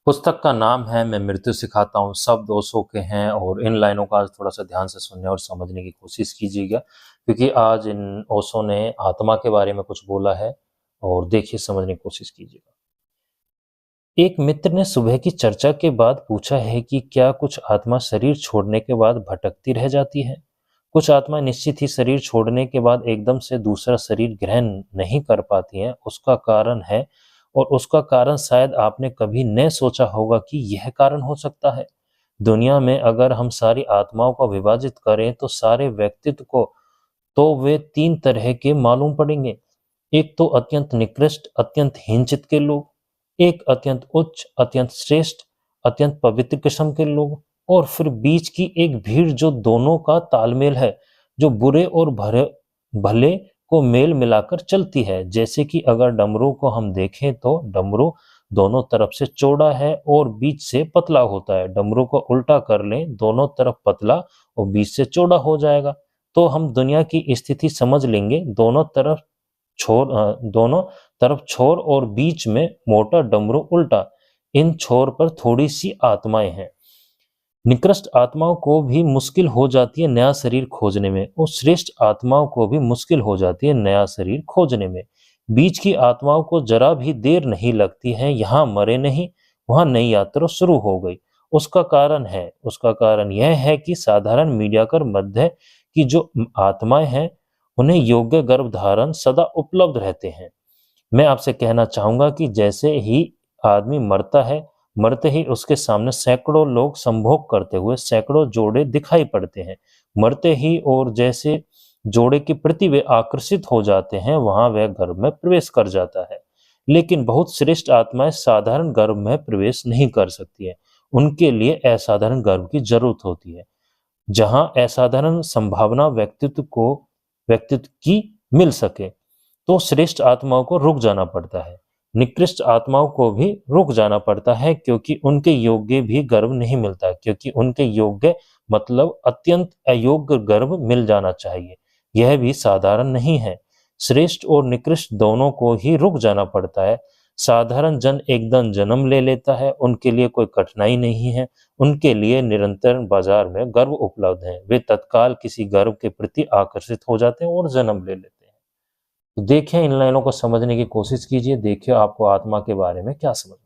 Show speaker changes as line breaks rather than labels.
पुस्तक का नाम है मैं मृत्यु सिखाता हूँ, शब्द ओशो के हैं और इन लाइनों का आज थोड़ा-सा ध्यान से सुनने और समझने की कोशिश कीजिएगा, क्योंकि आज इन ओशो ने आत्मा के बारे में कुछ बोला है और देखिए समझने की कोशिश कीजिएगा। एक मित्र ने सुबह की चर्चा के बाद पूछा है कि क्या कुछ आत्मा शरीर छोड़ने के बाद भटकती रह जाती है? कुछ आत्मा निश्चित ही शरीर छोड़ने के बाद एकदम से दूसरा शरीर ग्रहण नहीं कर पाती हैं, उसका कारण है और उसका कारण शायद आपने कभी न सोचा होगा कि यह कारण हो सकता है। दुनिया में अगर हम सारी आत्माओं को विभाजित करें तो सारे व्यक्तित्व को तो वे 3 तरह के मालूम पड़ेंगे। एक तो अत्यंत निकृष्ट, अत्यंत हीनचित के लोग, एक अत्यंत उच्च, अत्यंत श्रेष्ठ, अत्यंत पवित्र किस्म के लोग और फिर बीच की एक भीड़ जो दोनों का तालमेल है, जो बुरे और भले को मेल मिलाकर चलती है। जैसे कि अगर डमरू को हम देखें तो डमरू दोनों तरफ से चौड़ा है और बीच से पतला होता है। डमरू को उल्टा कर लें, दोनों तरफ पतला और बीच से चौड़ा हो जाएगा। तो हम दुनिया की स्थिति समझ लेंगे, दोनों तरफ छोर और बीच में मोटा डमरू उल्टा। इन छोर पर थोड़ी सी आत्माएं हैं। निकृष्ट आत्माओं को भी मुश्किल हो जाती है नया शरीर खोजने में और श्रेष्ठ आत्माओं को भी मुश्किल हो जाती है नया शरीर खोजने में। बीच की आत्माओं को जरा भी देर नहीं लगती है, यहाँ मरे नहीं, वहां नई यात्रा शुरू हो गई। उसका कारण यह है कि साधारण मीडियाकर मध्य की जो आत्माएं हैं उन्हें योग्य गर्भधारण सदा उपलब्ध रहते हैं। मैं आपसे कहना चाहूंगा कि जैसे ही आदमी मरता है, मरते ही उसके सामने सैकड़ों लोग संभोग करते हुए सैकड़ों जोड़े दिखाई पड़ते हैं। मरते ही और जैसे जोड़े के प्रति वे आकर्षित हो जाते हैं, वहां वह गर्भ में प्रवेश कर जाता है। लेकिन बहुत श्रेष्ठ आत्माएं साधारण गर्भ में प्रवेश नहीं कर सकती है। उनके लिए असाधारण गर्भ की जरूरत होती है, जहां असाधारण संभावना व्यक्तित्व की मिल सके। तो श्रेष्ठ आत्माओं को रुक जाना पड़ता है, निकृष्ट आत्माओं को भी रुक जाना पड़ता है, क्योंकि उनके योग्य भी गर्भ नहीं मिलता, क्योंकि उनके योग्य मतलब अत्यंत अयोग्य गर्भ मिल जाना चाहिए। यह भी साधारण नहीं है। श्रेष्ठ और निकृष्ट दोनों को ही रुक जाना पड़ता है। साधारण जन एकदम जन्म ले लेता है, उनके लिए कोई कठिनाई नहीं है। उनके लिए निरंतर बाजार में गर्भ उपलब्ध है, वे तत्काल किसी गर्भ के प्रति आकर्षित हो जाते हैं और जन्म ले लेते हैं। तो देखिए इन लाइनों को समझने की कोशिश कीजिए, देखिए आपको आत्मा के बारे में क्या समझ